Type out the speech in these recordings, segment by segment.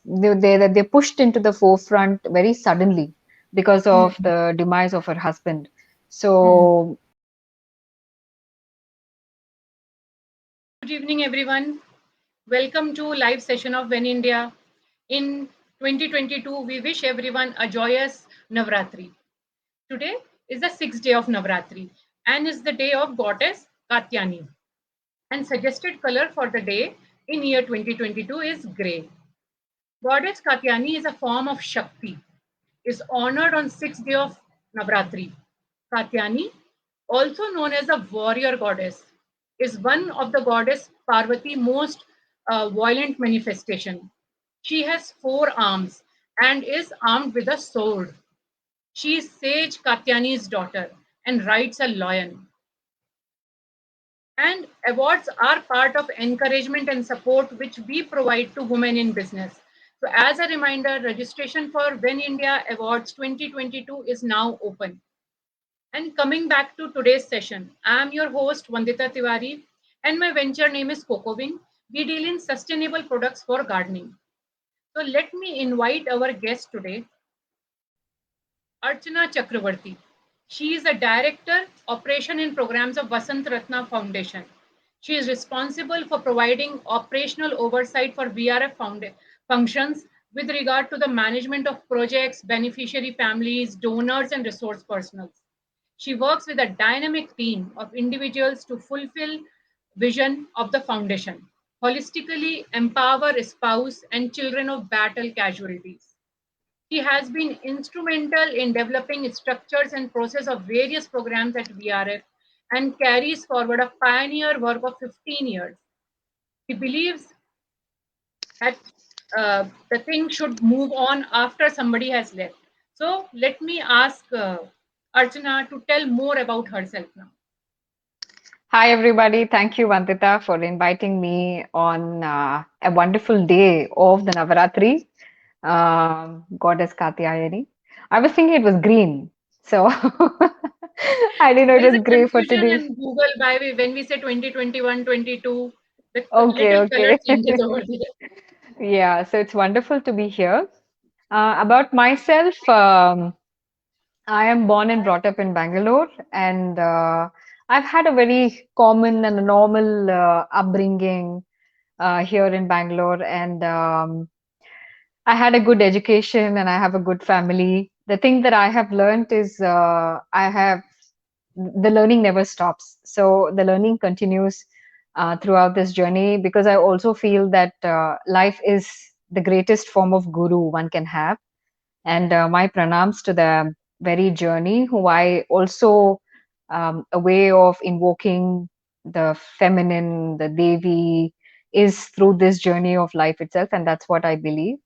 They pushed into the forefront very suddenly because of the demise of her husband. So Good evening, everyone. Welcome to live session of When India. In 2022, we wish everyone a joyous Navratri. Today is the sixth day of Navratri and is the day of goddess Katyani. And suggested color for the day in year 2022 is grey. Goddess Katyani is a form of Shakti, is honored on sixth day of Navratri. Katyani, also known as a warrior goddess, is one of the goddess Parvati most violent manifestation. She has four arms and is armed with a sword. She is Sage Katyani's daughter and rides a lion. And awards are part of encouragement and support which we provide to women in business. So, as a reminder, registration for When India Awards 2022 is now open. And coming back to today's session, I am your host Vandita Tiwari, and my venture name is CocoWing. We deal in sustainable products for gardening. So, let me invite our guest today, Archana Chakravarti. She is a director, operation and programs of Vasant Ratna Foundation. She is responsible for providing operational oversight for VRF functions with regard to the management of projects, beneficiary families, donors, and resource personnel. She works with a dynamic team of individuals to fulfill vision of the foundation, holistically empower spouse and children of battle casualties. He has been instrumental in developing structures and process of various programs at VRF and carries forward a pioneer work of 15 years. He believes that the thing should move on after somebody has left. So let me ask Archana to tell more about herself now. hi everybody, thank you Vandita for inviting me on a wonderful day of the Navaratri, goddess Katyayani. I was thinking it was green, so I didn't know it There is was a gray for confusion today. in Google when we say 2021, 22, the Okay, little color okay. changes over there. Yeah, so it's wonderful to be here. About myself, I am born and brought up in Bangalore, and I've had a very common and a normal upbringing here in Bangalore, and I had a good education and I have a good family. The thing that I have learned is the learning never stops. So the learning continues throughout this journey because I also feel that life is the greatest form of guru one can have. And my pranams to the very journey, who I also a way of invoking the feminine, the Devi, is through this journey of life itself, and that's what I believe.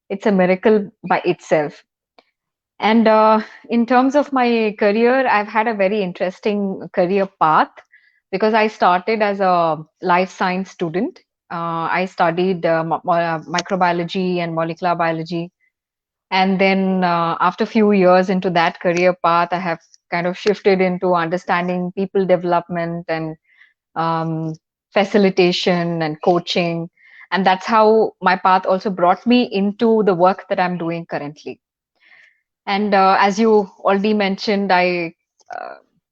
It's a miracle by itself. And in terms of my career, I've had a very interesting career path because I started as a life science student. I studied microbiology and molecular biology. And then after a few years into that career path, I have kind of shifted into understanding people development and um, facilitation and coaching. And that's how my path also brought me into the work that I'm doing currently. And as you already mentioned, uh,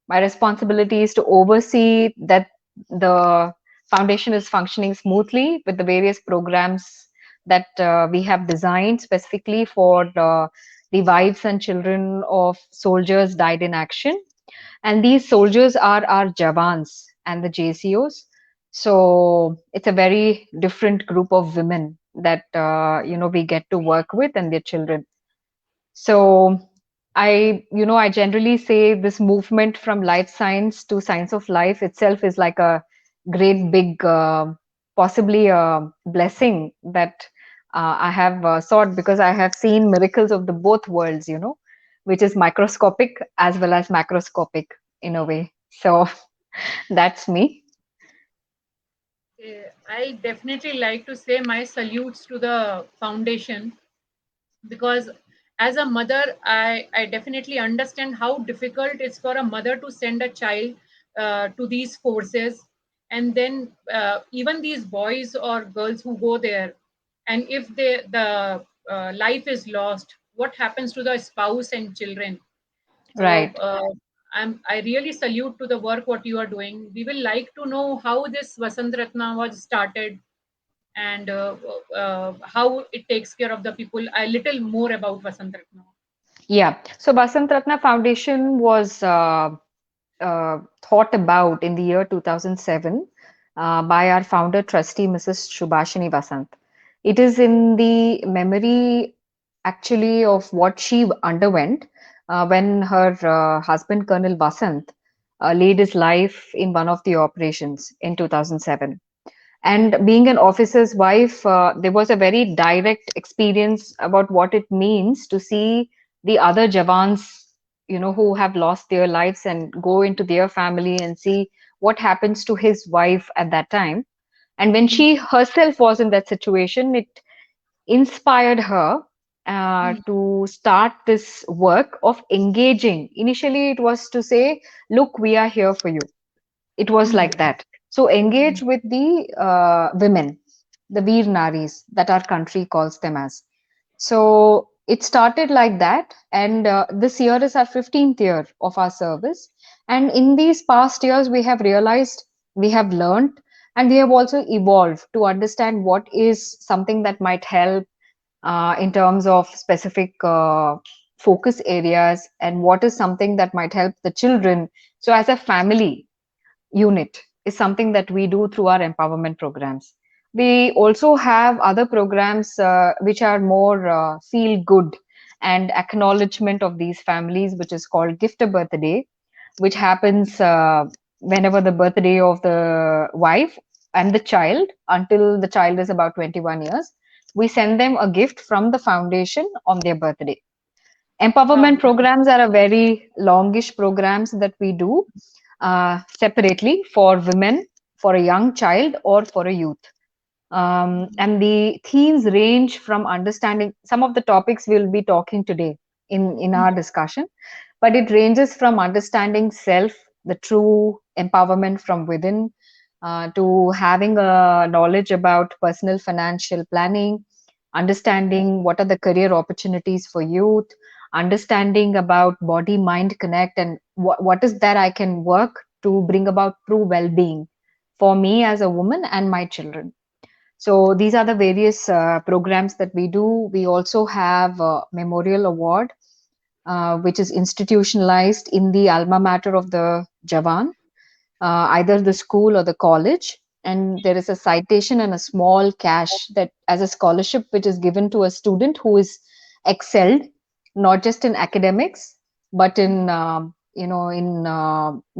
my responsibility is to oversee that the foundation is functioning smoothly with the various programs that we have designed specifically for the wives and children of soldiers died in action. And these soldiers are our Jawans and the JCOs. So it's a very different group of women that we get to work with and their children. So I generally say this movement from life science to science of life itself is like a great big, possibly a blessing that I have sought because I have seen miracles of the both worlds, which is microscopic as well as macroscopic in a way. So that's me. I definitely like to say my salutes to the foundation because as a mother, I definitely understand how difficult it's for a mother to send a child to these forces. And then even these boys or girls who go there and if the life is lost, what happens to the spouse and children? So Right. I really salute to the work what you are doing. We will like to know how this Vasant Ratna was started, and how it takes care of the people. A little more about Vasant Ratna. Yeah. So Basant Ratna Foundation was thought about in the year 2007 by our founder trustee, Mrs. Shubhashini Vasant. It is in the memory actually of what she underwent when her husband, Colonel Vasant, laid his life in one of the operations in 2007. And being an officer's wife, there was a very direct experience about what it means to see the other Jawans, who have lost their lives and go into their family and see what happens to his wife at that time. And when she herself was in that situation, it inspired her to start this work of engaging. Initially, it was to say, look, we are here for you. It was like that. So engage with the women, the Veer Naris that our country calls them as. So it started like that, and this year is our 15th year of our service. And in these past years, we have realized, we have learned, and we have also evolved to understand what is something that might help in terms of specific focus areas, and what is something that might help the children. So, as a family, unit is something that we do through our empowerment programs. We also have other programs which are more feel good and acknowledgement of these families, which is called Gift a Birthday, which happens whenever the birthday of the wife and the child, until the child is about 21 years. We send them a gift from the foundation on their birthday. Wow. Empowerment programs are a very longish programs that we do separately for women, for a young child, or for a youth. And the themes range from understanding some of the topics we'll be talking today in our discussion, but it ranges from understanding self, the true empowerment from within, to having a knowledge about personal financial planning, understanding what are the career opportunities for youth, understanding about body mind connect, and what is that I can work to bring about true well-being for me as a woman and my children. So these are the various programs that we do. We also have a memorial award, which is institutionalized in the alma mater of the Jawan, either the school or the college. And there is a citation and a small cash that as a scholarship, which is given to a student who is excelled, not just in academics, but in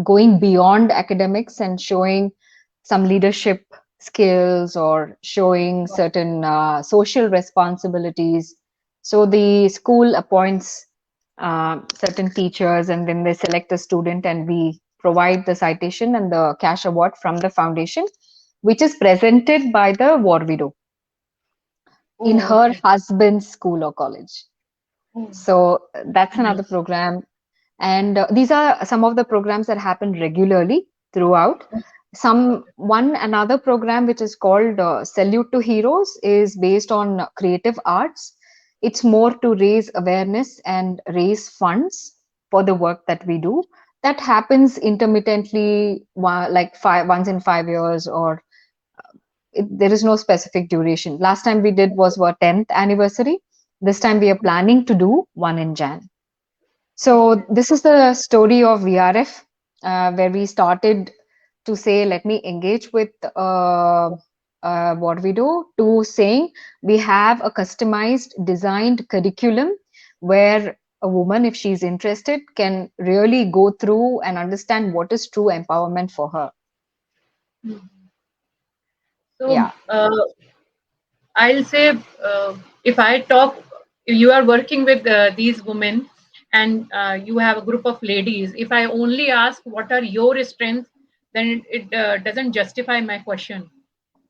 going beyond academics and showing some leadership skills or showing certain social responsibilities. So the school appoints certain teachers, and then they select a student, and we provide the citation and the cash award from the foundation, which is presented by the war widow in Oh, her okay. husband's school or college. Oh, So that's another nice. program. And these are some of the programs that happen regularly throughout. One another program which is called Salute to Heroes is based on creative arts. It's more to raise awareness and raise funds for the work that we do. That happens intermittently, like once in 5 years, or there is no specific duration. Last time we did was our 10th anniversary. This time we are planning to do one in Jan. So Okay. this is the story of VRF, where we started to say, let me engage with what we do, to saying we have a customized, designed curriculum where a woman, if she's interested, can really go through and understand what is true empowerment for her. So Yeah. I'll say, if I talk, you are working with these women, and you have a group of ladies. If I only ask what are your strengths, then it doesn't justify my question.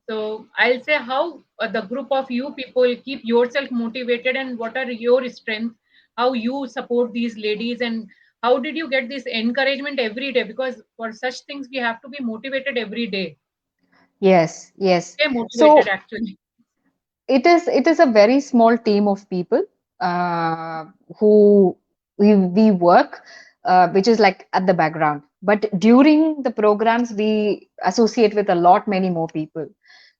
So I'll say how the group of you people keep yourself motivated, and what are your strengths, how you support these ladies, and how did you get this encouragement every day? Because for such things, we have to be motivated every day. Yes, yes. Stay motivated, So actually. it is a very small team of people uh, who we work, which is like at the background. But during the programs, we associate with a lot many more people.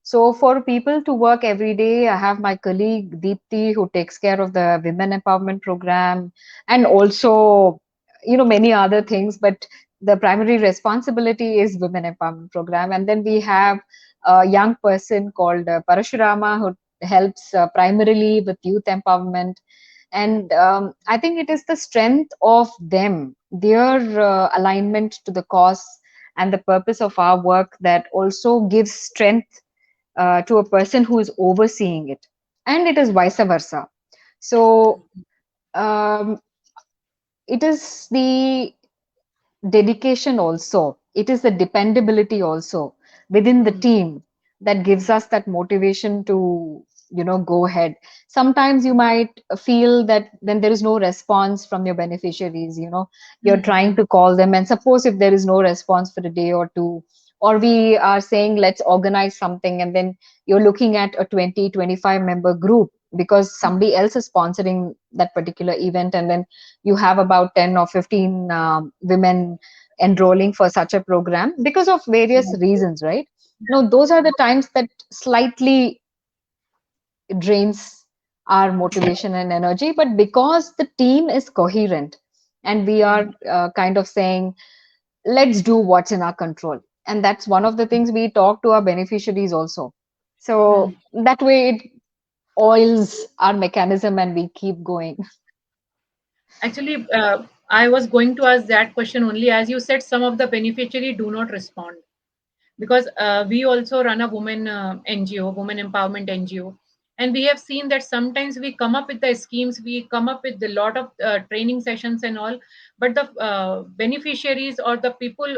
So for people to work every day, I have my colleague Deepti who takes care of the women empowerment program, and also many other things. But the primary responsibility is women empowerment program, and then we have a young person called Parashurama who helps primarily with youth empowerment. And I think it is the strength of them, their alignment to the cause and the purpose of our work, that also gives strength to a person who is overseeing it. And it is vice versa. So um, it is the dedication also, it is the dependability also within the Mm, team that gives us that motivation to go ahead. Sometimes you might feel that then there is no response from your beneficiaries, you're mm, trying mm, to call them, and suppose if there is no response for a day or two, or we are saying let's organize something, and then you're looking at a 20-25 member group because somebody else is sponsoring that particular event, and then you have about 10 or 15 women enrolling for such a program because of various mm. reasons, right? No, those are the times that slightly drains our motivation and energy. But because the team is coherent and we are kind of saying, let's do what's in our control. And that's one of the things we talk to our beneficiaries also. So Mm. that way it oils our mechanism and we keep going. Actually, I was going to ask that question only. As you said, some of the beneficiary do not respond, because we also run a women NGO, women empowerment NGO, and we have seen that sometimes we come up with the schemes, we come up with a lot of training sessions and all, but the beneficiaries or the people,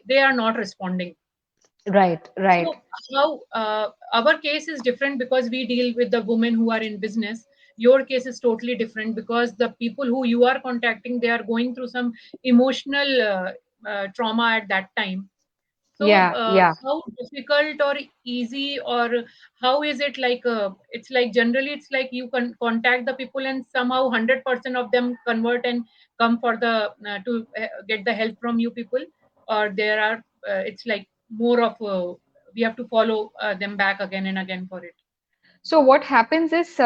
they are not responding. Right, right. So how our case is different because we deal with the women who are in business. Your case is totally different because the people who you are contacting, they are going through some emotional trauma at that time. So, Yeah, yeah. how difficult or easy, or how is it like? It's like generally, it's like you can contact the people and somehow 100% of them convert and come for the to get the help from you people, or there are it's like more of we have to follow them back again and again for it. So what happens is,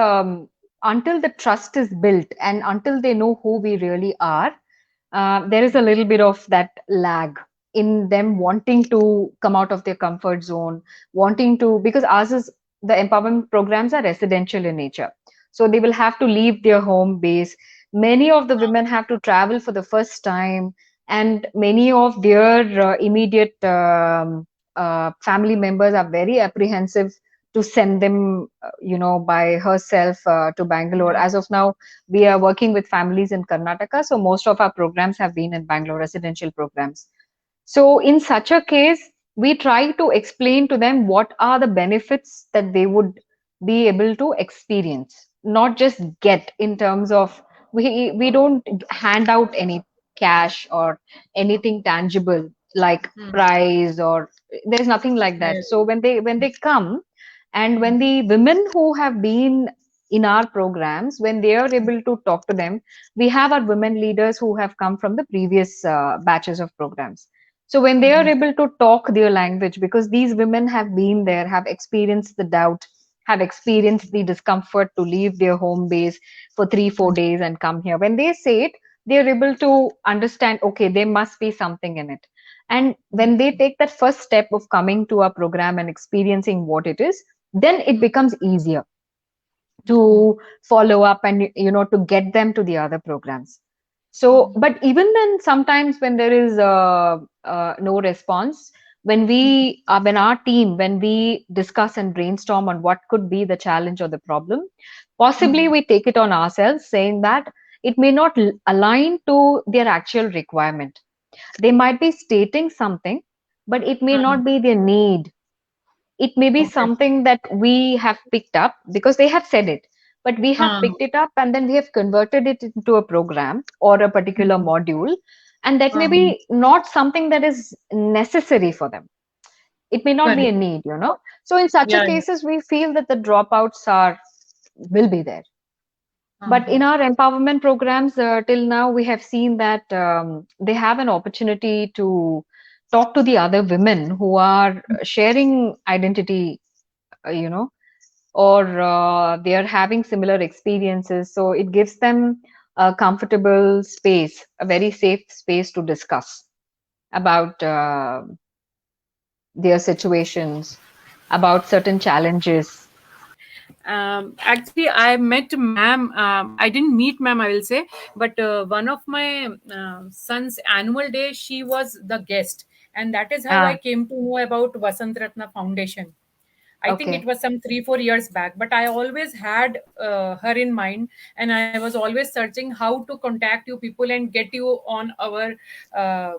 until the trust is built and until they know who we really are, there is a little bit of that lag in them wanting to come out of their comfort zone, wanting to, because ours is, the empowerment programs are residential in nature. So they will have to leave their home base. Many of the women have to travel for the first time, and many of their immediate family members are very apprehensive to send them, by herself to Bangalore. Mm, As of now, we are working with families in Karnataka, so most of our programs have been in Bangalore, residential programs. So, in such a case, we try to explain to them what are the benefits that they would be able to experience, not just get, in terms of, we don't hand out any cash or anything tangible like mm, prize, or there's nothing like that. yes. So when they come, and when Mm, the women who have been in our programs, when they are able to talk to them, we have our women leaders who have come from the previous batches of programs. So when they are mhm, able to talk their language, because these women have been there, have experienced the doubt, have experienced the discomfort to leave their home base for 3-4 days and come here, when they say it, they're able to understand, okay, there must be something in it. And when they take that first step of coming to our program and experiencing what it is, then it becomes easier mm, to follow up and to get them to the other programs. So mm, but even then, sometimes when there is no response, when our team, when we discuss and brainstorm on what could be the challenge or the problem, possibly mm, we take it on ourselves, saying that it may not align to their actual requirement. They might be stating something, but it may mm. not be their need. It may be Okay. something that we have picked up because they have said it, but we have Uh, picked it up and then we have converted it into a program or a particular mm, module, and that may uh, be not something that is necessary for them. It may not be a Correct. need, so in such a Yeah. cases we feel that the dropouts are will be there. But Uh-huh. in our empowerment programs, till now, we have seen that they have an opportunity to talk to the other women who are sharing identity, or they are having similar experiences. So it gives them a comfortable space, a very safe space to discuss about their situations, about certain challenges. Actually, I met ma'am. I didn't meet ma'am, I will say, but one of my son's annual day, she was the guest, and that is how I Ah, came to know about Vasant Ratna Foundation. I think it okay, was some 3 4 years back, but I always had her in mind, and I was always searching how to contact you people and get you on our uh,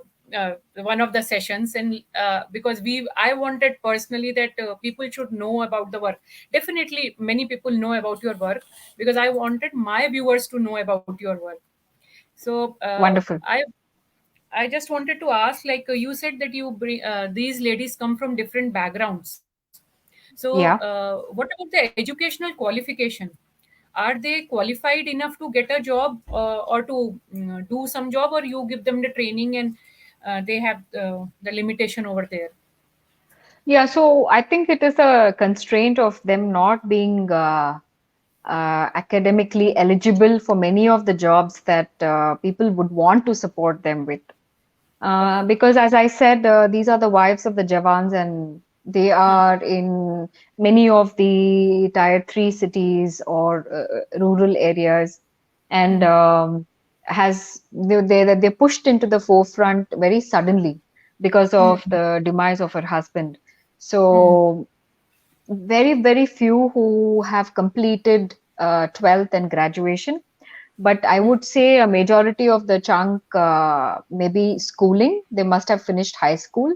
one of the sessions. And because I wanted personally that people should know about the work. Definitely, many people know about your work because I wanted my viewers to know about your work. So wonderful. I just wanted to ask, like you said that you bring these ladies come from different backgrounds. So, Yeah. what about the educational qualification? Are they qualified enough to get a job or to do some job, or you give them the training and they have the limitation over there? Yeah, so I think it is a constraint of them not being academically eligible for many of the jobs that people would want to support them with. Okay. Because, as I said, these are the wives of the Jawans, and they Huh. are in many of the tier 3 cities or rural areas, and Hmm. they're pushed into the forefront very suddenly because Hmm. of the demise of her husband. Hmm. So very, very few who have completed 12th and graduation, but I Hmm. would say a majority of the chunk, maybe schooling, they must have finished high school,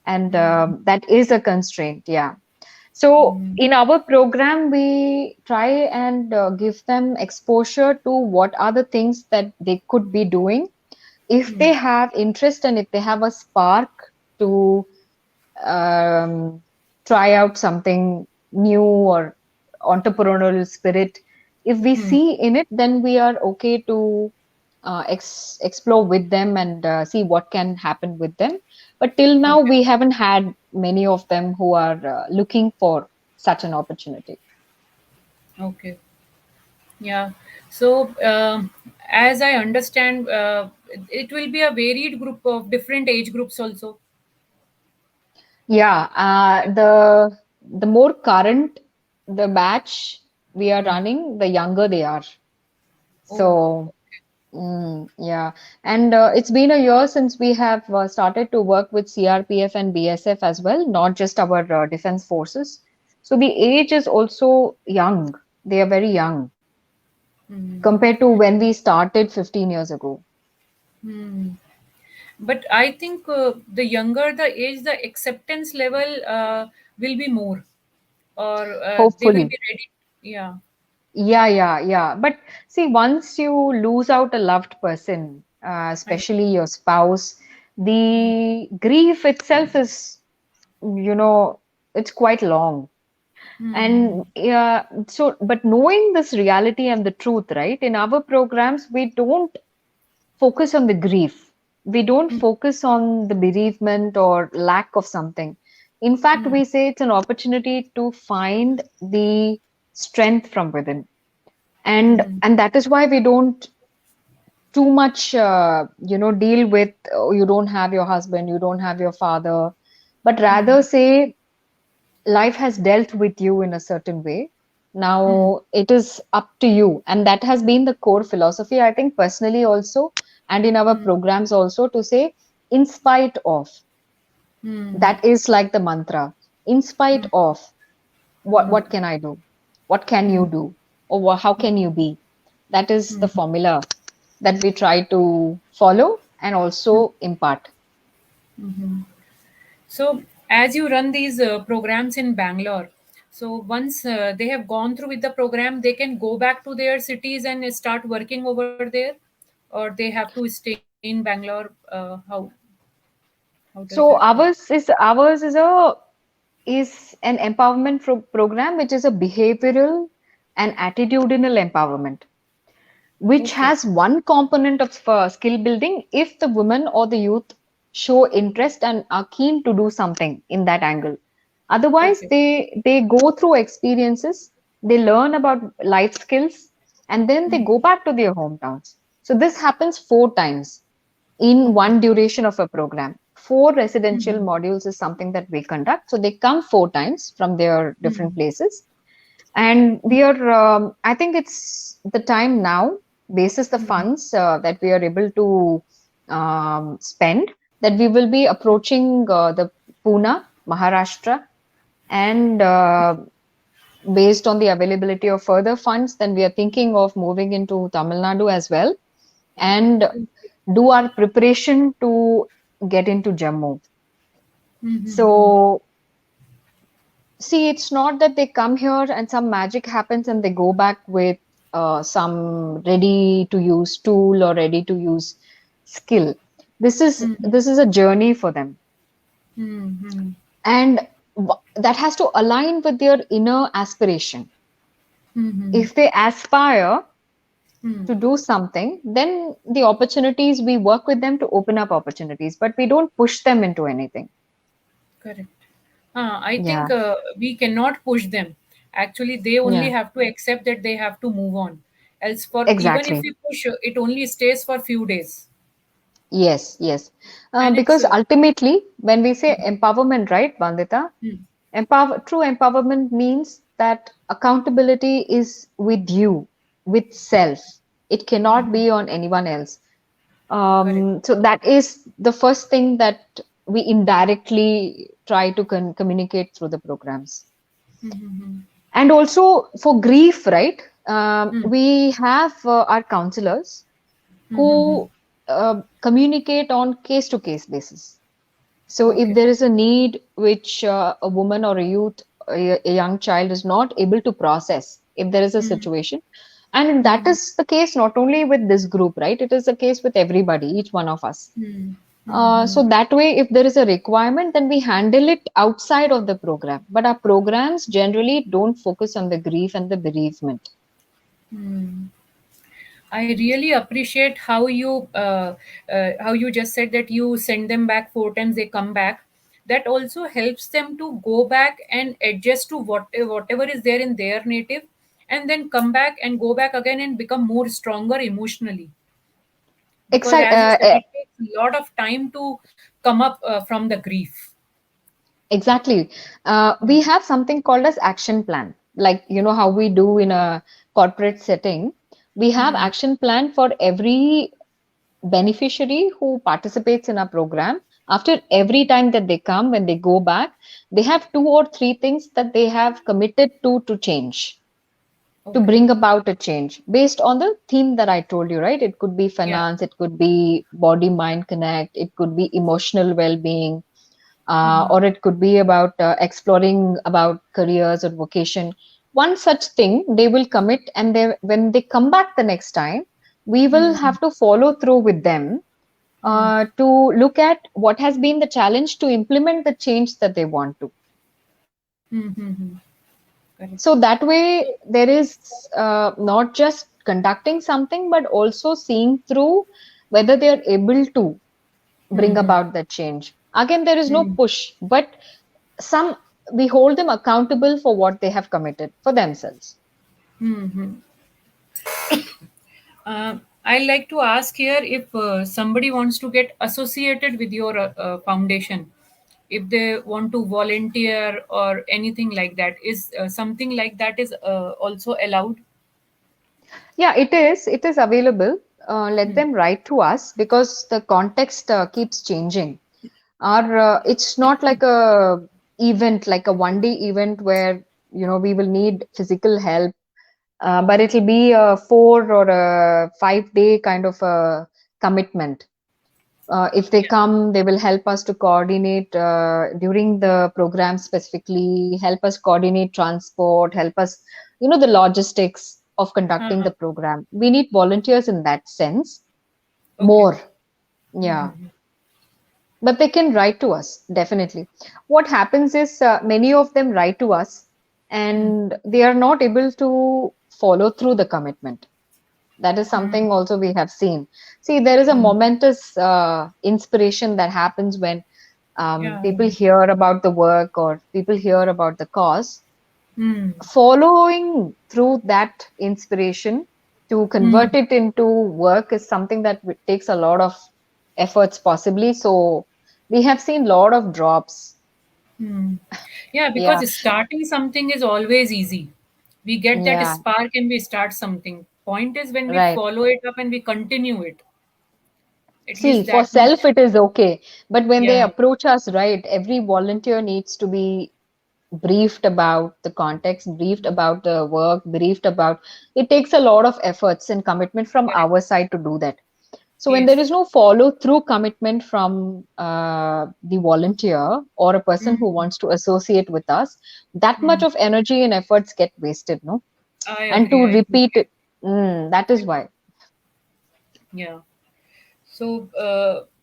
and Hmm. that is a constraint. Yeah. So Hmm. in our program, we try and give them exposure to what are the things that they could be doing if Hmm. they have interest and if they have a spark to um, try out something new or entrepreneurial spirit. If we Hmm. see in it, then we are okay to explore with them and see what can happen with them. But till now, Okay. we haven't had many of them who are looking for such an opportunity. Okay. Yeah. So, as I understand, it will be a varied group of different age groups also. Yeah, the more current the batch we are Hmm. running, the younger they are. Oh. So yeah, and it's been a year since we have started to work with CRPF and BSF as well, not just our defense forces. So the age is also young. They are very young Hmm. compared to when we started 15 years ago. Hmm. But I think the younger the age, the acceptance level will be more, or they will Hopefully. be ready. Yeah. Yeah, yeah, yeah. But see, once you lose out a loved person, I. especially your spouse, the grief itself is, you know, it's quite long. Hmm. And yeah, so, but knowing this reality and the truth, right? In our programs, we don't focus on the grief. We don't Hmm. focus on the bereavement or lack of something. In fact, Hmm. we say it's an opportunity to find the strength from within. Hmm. And that is why we don't too much, deal with, oh, you don't have your husband, you don't have your father, but rather Hmm. say life has dealt with you in a certain way. Hmm. Now it is up to you. And that has been the core philosophy, I think, personally also, and in our Hmm. programs also, to say, in spite of, Hmm. that is like the mantra, in spite Hmm. of, Hmm. what can I do? What can Hmm. you do? Or how can you be? That is Hmm. the formula that we try to follow and also impart. Hmm. So, as you run these programs in Bangalore, so once they have gone through with the program, they can go back to their cities and start working over there, or they have to stay in Bangalore. How? How does So that work? ours is an empowerment program which is a behavioral and attitudinal empowerment, which Okay. has one component of skill building if the women or the youth show interest and are keen to do something in that angle. Otherwise, Okay. they go through experiences, they learn about life skills, and then they Hmm. go back to their hometowns. So this happens 4 times in Okay. one duration of a program. Four residential Hmm. modules is something that we conduct. So they come 4 times from their different Hmm. places, and we are, I think it's the time now, basis the Hmm. funds that we are able to spend, that we will be approaching the Pune, Maharashtra, and based on the availability of further funds, then we are thinking of moving into Tamil Nadu as well and do our preparation to get into Jammu. Hmm. Hmm. So see, it's not that they come here and some magic happens and they go back with some ready to use tool or ready to use skill. Hmm. This is a journey for them, Hmm. Hmm. and that has to align with their inner aspiration. Hmm. Hmm. If they aspire Hmm. to do something, then the opportunities, we work with them to open up opportunities, but we don't push them into anything. Correct. I think Yeah, we cannot push them. Actually, they only yeah, have to accept that they have to move on. Else, for even if exactly. we push, it only stays for few days, Yes, yes. and it's. Because ultimately, when we say empowerment, right, Vandita, Hmm. true empowerment means that accountability is with you, with self. It cannot Hmm. be on anyone else. Correct. So that is the first thing that we indirectly try to communicate through the programs. Hmm. Hmm. And also for grief, right? Hmm. We have our counselors Hmm. Hmm. Hmm. who communicate on case to case basis. So if Okay. there is a need which a woman or a youth, a young child is not able to process, if there is a Hmm. situation, and that Hmm. is the case not only with this group, right? It is the case with everybody, each one of us. Hmm. Hmm. Hmm. So that way, if there is a requirement, then we handle it outside of the program. But our programs generally don't focus on the grief and the bereavement. Hmm. I really appreciate how you just said that you send them back 4 times, they come back. That also helps them to go back and adjust to whatever is there in their native, and then come back and go back again and become more stronger emotionally. Because Exactly. as you said, it takes a lot of time to come up from the grief. Exactly. Hmm. We have something called as action plan. Like, you know, how we do in a corporate setting. We have Hmm. action plan for every beneficiary who participates in our program. After every time that they come, when they go back, they have 2 or 3 things that they have committed to change, to Okay. bring about a change based on the theme that I told you, right? It could be Yeah. finance, it could be body mind connect, it could be emotional well-being, Hmm. or it could be about exploring about careers or vocation. One such thing they will commit, and when they come back the next time, we will Hmm. have to follow through with them Hmm. to look at what has been the challenge to implement the change that they want to. Hmm. Hmm. Hmm. Correct. So that So. way, there is not just conducting something, but also seeing through whether they are able to Hmm. bring Hmm. about that change. Again, there is no Hmm. push, but some, we hold them accountable for what they have committed for themselves. Hmm. Hmm. I like to ask here if somebody wants to get associated with your foundation, if they want to volunteer or anything like that, is something like that is also allowed? Yeah, it is available. Let Hmm. them write to us because the context keeps changing. Our it's not like a event, like a 1 day event where we will need physical help, but it'll be a 4 or a 5 day kind of a commitment. If they Yeah. come, they will help us to coordinate during the program, specifically help us coordinate transport, help us, the logistics of conducting Uh-huh. the program. We need volunteers in that sense Okay. more. Yeah. Mm-hmm. But they can write to us, definitely. What happens is many of them write to us Hmm. and they are not able to follow through the commitment. That is Hmm. something also we have seen. See, there is a Hmm. momentous inspiration that happens when Yeah. people hear about the work or people hear about the cause. Hmm. Following through that inspiration to Hmm. convert it into work is something that takes a lot of efforts, possibly. So we have seen a lot of drops. Hmm. Yeah, Yeah, because starting something is always easy. We get that yeah, spark and we start something. Point is when we right. follow it up and we continue it. At See, least for that self, much. it is okay. But when they Yeah. approach us, right, every volunteer needs to be briefed about the context, briefed about the work, briefed about it takes a lot of efforts and commitment from Correct. our side to do that. So when there Yes. is no follow through commitment from the volunteer or a person who Hmm. wants to associate with us, that much Hmm. of energy and efforts get wasted, no? I And agree. to I repeat totally it, that is why. agree. Yeah. So,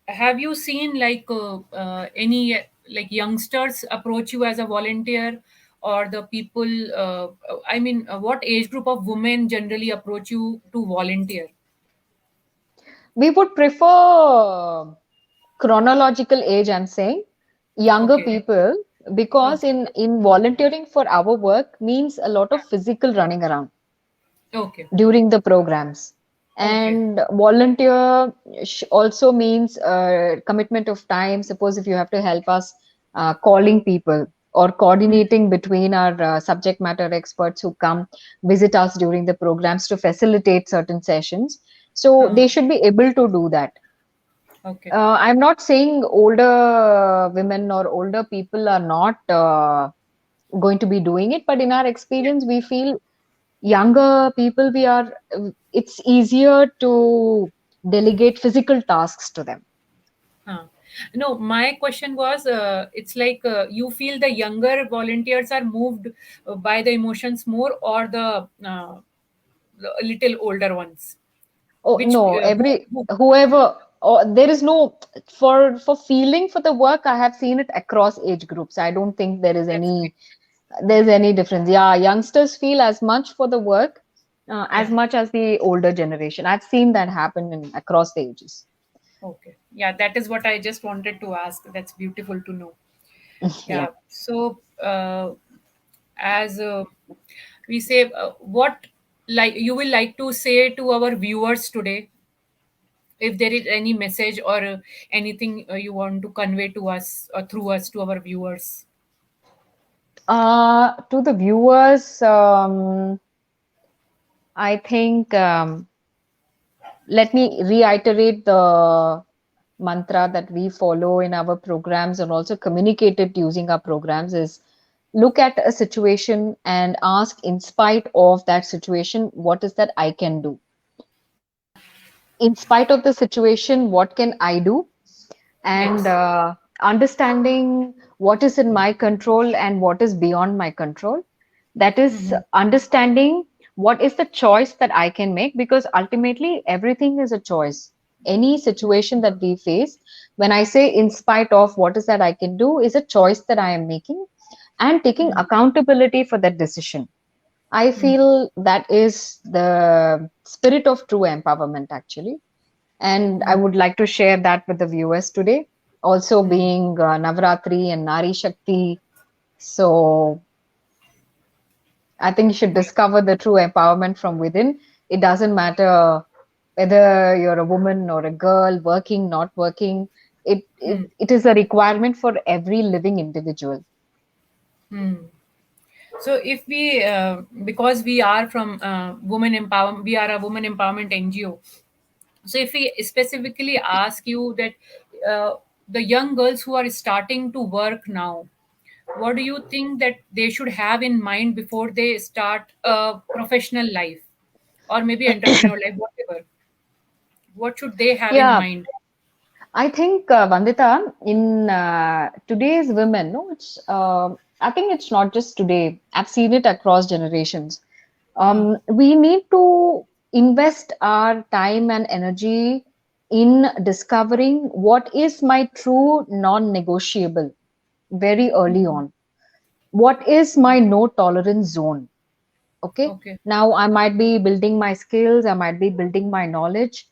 have you seen any like youngsters approach you as a volunteer, or the people? I mean, what age group of women generally approach you to volunteer? We would prefer chronological age, I'm saying, younger Okay. people, because Okay. in volunteering for our work means a lot of physical running around Okay. during the programs. Okay. And volunteer also means commitment of time. Suppose if you have to help us calling people or Hmm. coordinating between our subject matter experts who come visit us during the programs to facilitate certain sessions. So Uh, they should be able to do that. okay. I'm not saying older women or older people are not going to be doing it, but in our Yeah. experience, we feel younger people, it's easier to delegate physical tasks to them. Huh. No, my question was, it's like you feel the younger volunteers are moved by the emotions more, or the little older ones? Oh Which no, who? whoever, there is no, for feeling for the work, I have seen it across age groups. I don't think That's great. there's any difference. Yeah, youngsters feel as much for the work as Yeah. much as the older generation. I've seen that happen across the ages. Okay. Yeah, that is what I just wanted to ask. That's beautiful to know. Yeah. Yeah. So, as we say, what like you will like to say to our viewers today, if there is any message or anything you want to convey to us or through us to our viewers. To the viewers, I think let me reiterate the mantra that we follow in our programs and also communicate it using our programs is look at a situation and ask, in spite of that situation, what is that I can do? In spite of the situation, what can I do? And Yes. understanding what is in my control and what is beyond my control. That is Hmm. understanding what is the choice that I can make, because ultimately everything is a choice. Any situation that we face, when I say in spite of, what is that I can do, is a choice that I am making and taking Hmm. accountability for that decision. I Hmm. feel that is the spirit of true empowerment, actually. And I Hmm. would like to share that with the viewers today. Also, Hmm. being Navratri and Nari Shakti. So, I think you should Yeah. discover the true empowerment from within. It doesn't matter whether you're a woman or a girl, working, not working. Hmm. It is a requirement for every living individual. Hmm. So if we because we are from women empowerment, we are a women empowerment NGO. So if we specifically ask you that the young girls who are starting to work now, what do you think that they should have in mind before they start a professional life or maybe entrepreneur life, whatever? What should they have in Yeah, mind? I think Vandita, in today's women, no, I think it's not just today. I've seen it across generations. Huh. We need to invest our time and energy in discovering what is my true non-negotiable very early Mm. on. What is my no tolerance zone? Okay. Okay. Now I might be building my skills, I might be building my knowledge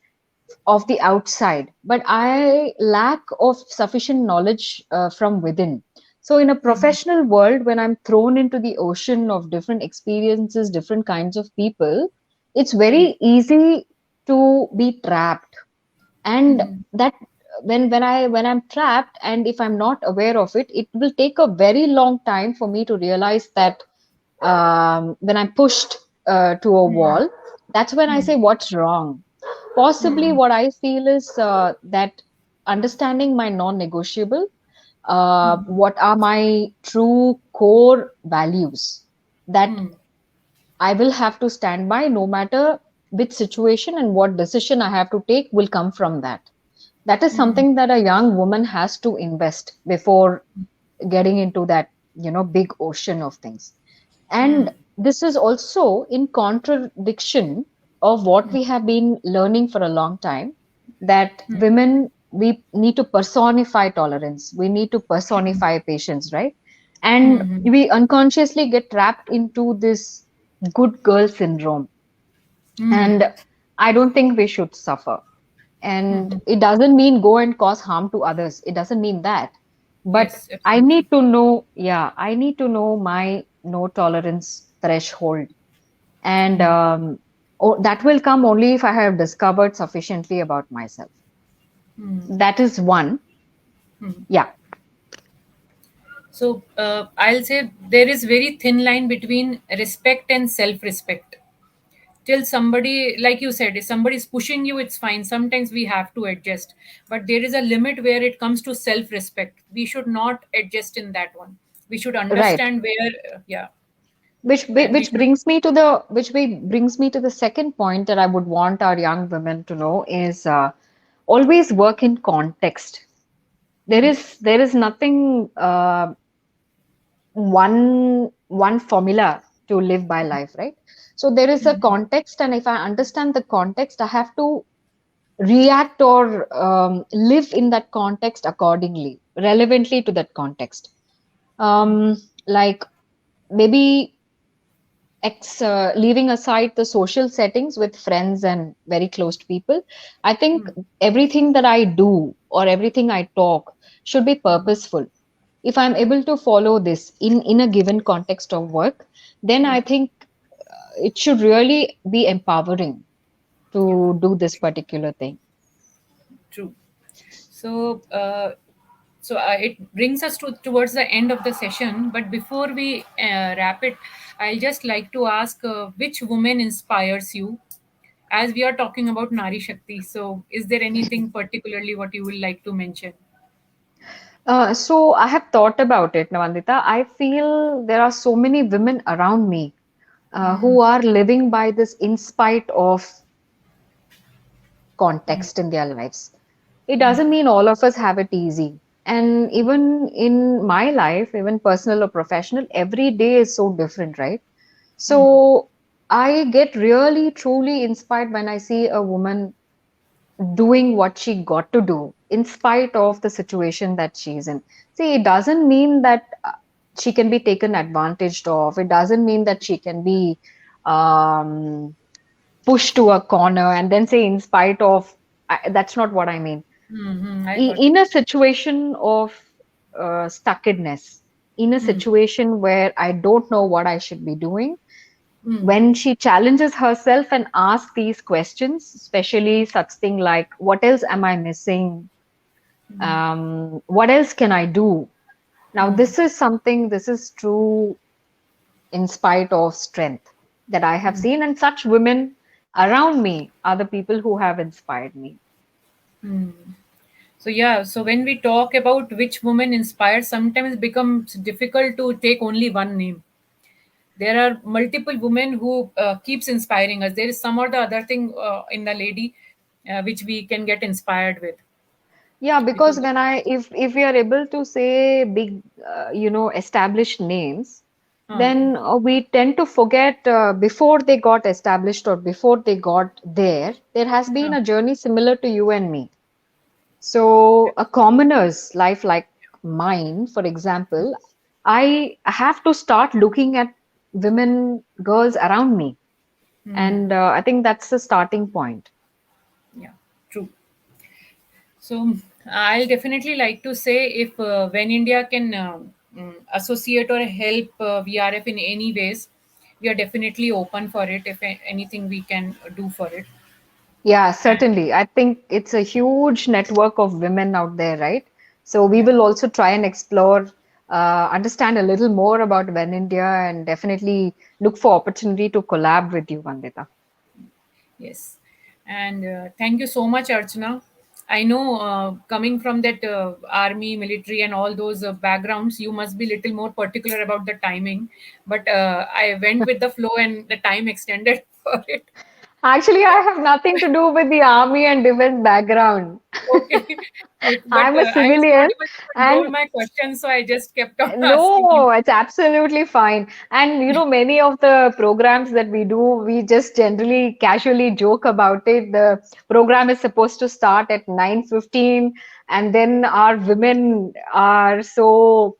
of the outside, but I lack of sufficient knowledge from within. So in a Mm. professional world, when I'm thrown into the ocean of different experiences, different kinds of people, it's Mm. very easy to be trapped. And Mm. that when I'm trapped, and if I'm not aware of it, it will take a very long time for me to realize that when I'm pushed to a Mm. wall, that's when I Mm. say what's wrong. Possibly Mm. what I feel is that understanding my non-negotiable, Mm. what are my true core values that Mm. I will have to stand by no matter which situation, and what decision I have to take will come from that. That is Mm. something that a young woman has to invest before getting into that, big ocean of things. And Mm. this is also in contradiction of what Mm. we have been learning for a long time, that Mm. women, we need to personify tolerance, we need to personify patience, right? And Mm. we unconsciously get trapped into this good girl syndrome. Mm. And I don't think we should suffer. And Mm. it doesn't mean go and cause harm to others, it doesn't mean that. But Yes, I absolutely. need to know, yeah, I need to know my no tolerance threshold. And Mm. that will come only if I have discovered sufficiently about myself. Mm. That is one. Mm. Yeah. So I'll say there is very thin line between respect and self-respect. Till somebody, like you said, if somebody is pushing you, it's fine. Sometimes we have to adjust, but there is a limit where it comes to self-respect. We should not adjust in that one. We should Right. understand where, yeah, which and we which should. brings me to the second point that I would want our young women to know is, always work in context. there Mm. is there is nothing, one formula to live by life, right? So there is a Mm. context, and if I understand the context, I have to react or live in that context accordingly, relevantly to that context. Like maybe leaving aside the social settings with friends and very close to people, I think Mm. everything that I do or everything I talk should be Mm. purposeful. If I'm able to follow this in a given context of work, then Mm. I think it should really be empowering Yeah, to do this particular thing. true. So, it brings us towards the end of the session. But before we wrap it, I'll just like to ask, which woman inspires you? As we are talking about Nari Shakti, so is there anything particularly what you would like to mention? So I have thought about it, Navandita. I feel there are so many women around me Mm. who are living by this in spite of Mm. context in their lives. It Mm. doesn't mean all of us have it easy. And even in my life, even personal or professional, every day is so different, right? Mm. So I get really truly inspired when I see a woman doing what she got to do in spite of the situation that she's in. See, it doesn't mean that she can be taken advantage of. It doesn't mean that she can be um, pushed to a corner and then say, in spite of, that's not what I mean. Mm-hmm. I got it. In a situation of stuckedness, in a Mm. situation where I don't know what I should be doing, Mm. when she challenges herself and asks these questions, especially such thing like, what else am I missing? Mm. What else can I do? Now, Mm. this is true in spite of strength that I have Mm. seen, and such women around me are the people who have inspired me. Mm. So yeah, so when we talk about which woman inspires, sometimes it becomes difficult to take only one name. There are multiple women who keeps inspiring us. There is some or the other thing in the lady which we can get inspired with, Yeah, because if we are able to say big, established names, Huh. then we tend to forget before they got established or before they got there, there has been Huh. a journey similar to you and me. So, a commoner's life like mine, for example, I have to start looking at women, girls around me. Hmm. And I think that's the starting point. Yeah, true. So I'll definitely like to say if when India can associate or help VRF in any ways, we are definitely open for it. If anything we can do for it. Yeah, And certainly. I think it's a huge network of women out there, right? So we yeah, will also try and explore, understand a little more about When India, and definitely look for opportunity to collab with you, Vandita. yes. And thank you so much, Archana. I know coming from that army, military, and all those backgrounds, you must be little more particular about the timing. But I went with the flow, and the time extended for it. Actually, I have nothing to do with the army and defense background. Okay. Okay. But I'm a I was not civilian, able to control and my question, so I just kept on asking you. no, it's absolutely fine. And many of the programs that we do, we just generally casually joke about it. The program is supposed to start at 9:15, and then our women are so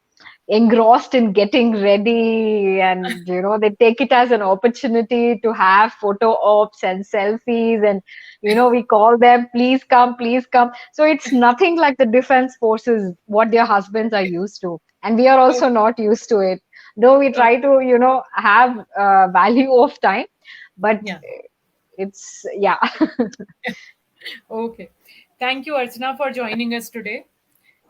engrossed in getting ready, and they take it as an opportunity to have photo ops and selfies, and we call them, please come. So it's nothing like the defense forces, what their husbands are used to, and we are also Okay. not used to it, though we try Okay. to have value of time, but Yeah. it's, yeah. Okay. Thank you, Archana, for joining us today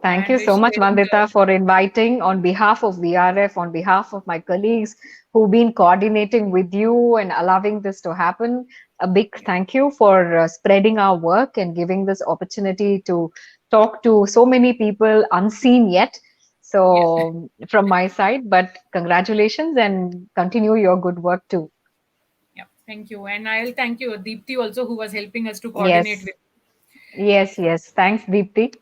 Thank you and so much, sharing the. Vandita, for inviting on behalf of VRF, on behalf of my colleagues who've been Yeah. coordinating with you and allowing this to happen. A big Yeah. thank you for spreading our work and giving this opportunity to talk to so many people unseen yet. Yeah. So, from my side, but congratulations and continue your good work too. Yeah. Thank you. And I'll thank you, Deepthi, also, who was helping us to coordinate Yes, with. yes, yes. Thanks, Deepti.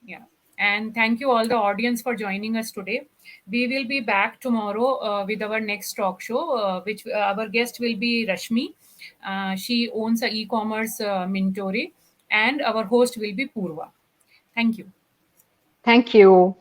Yeah. And thank you, all the audience, for joining us today. We will be back tomorrow with our next talk show, which our guest will be Rashmi. She owns a e-commerce Mintori, and our host will be Purva. Thank you. Thank you.